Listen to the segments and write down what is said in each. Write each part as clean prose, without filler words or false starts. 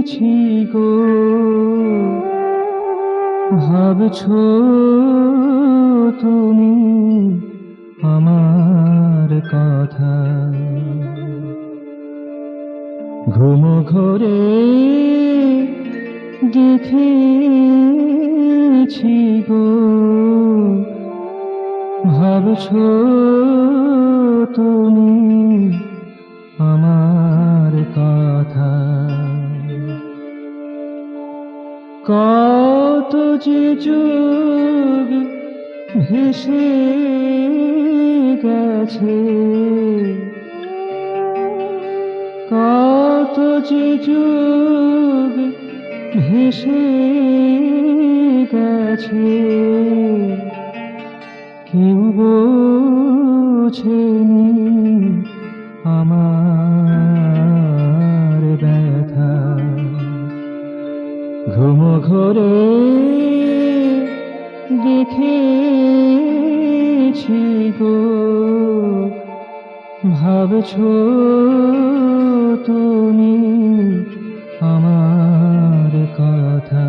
দেখেছি গো, ভাবছো তুমি আমার কথা। ঘুম ঘরে দেখেছি গো, ভাবছো তুমি আমার কথা। কত যে যুগ ভেসে গেছে, কত যে যুগ ভেসে গেছে, কেউ বোঝেনি আমার ব্যথা। ঘুম ঘরে দেখেছি গো, ভাবছো তুমি আমার কথা।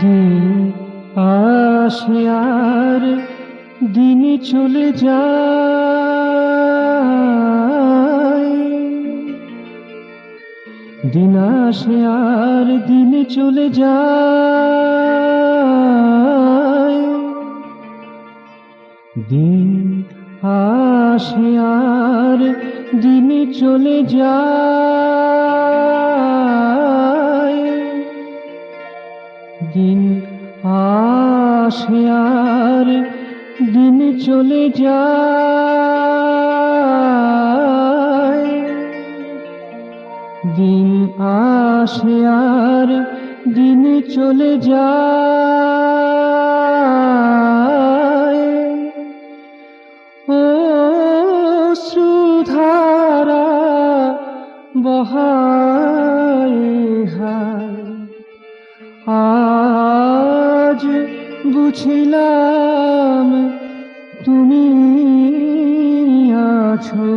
দিন আসে আর দিন চলে যায়, দিন আসে আর দিন চলে যায়, দিন আসে আর দিন চলে যায়, দিন আসে আর দিন চলে যায়, দিন আসে আর দিন চলে যায়। ও সুধারা বহায় হায়, আজ বুঝিলাম তুমি আছো,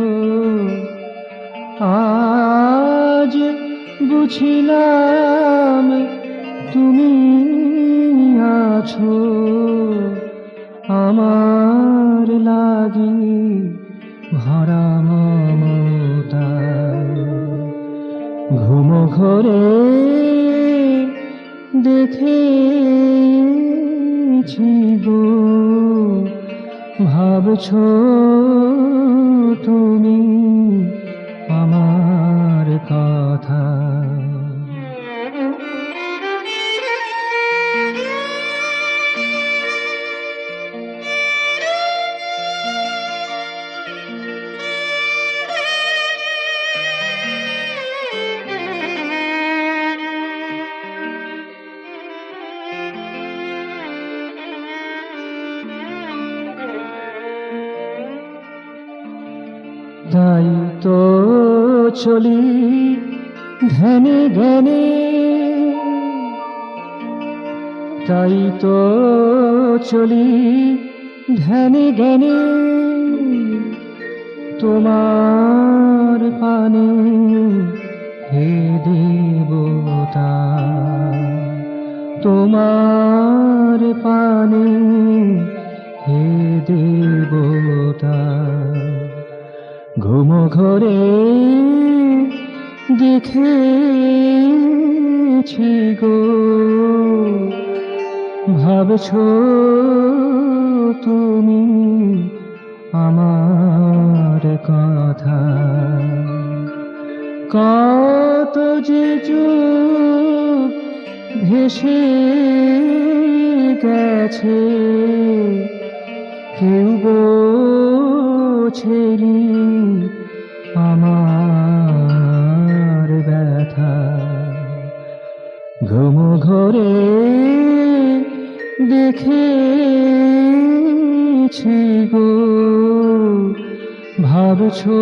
আজ বুঝিলাম তুমি আছো আমার লাগি ভরা মমতা। ঘুম ঘরে দেখেছি গো, ভাবছো তুমি আমার কথা। তাই তো চলি ধ্যানে ধ্যানে, তাই তো চলি ধ্যানে ধ্যানে, তোমার পানে হে দেবতা, তোমার পানে হে দেবতা। ঘুম ঘরে দেখেছি গো, ভাবছো তুমি আমার কথা। কত যে যুগ ভেসে গেছে, কেউ বোঝেনি আমার ঘরে দেখেছি গো, ভাবছো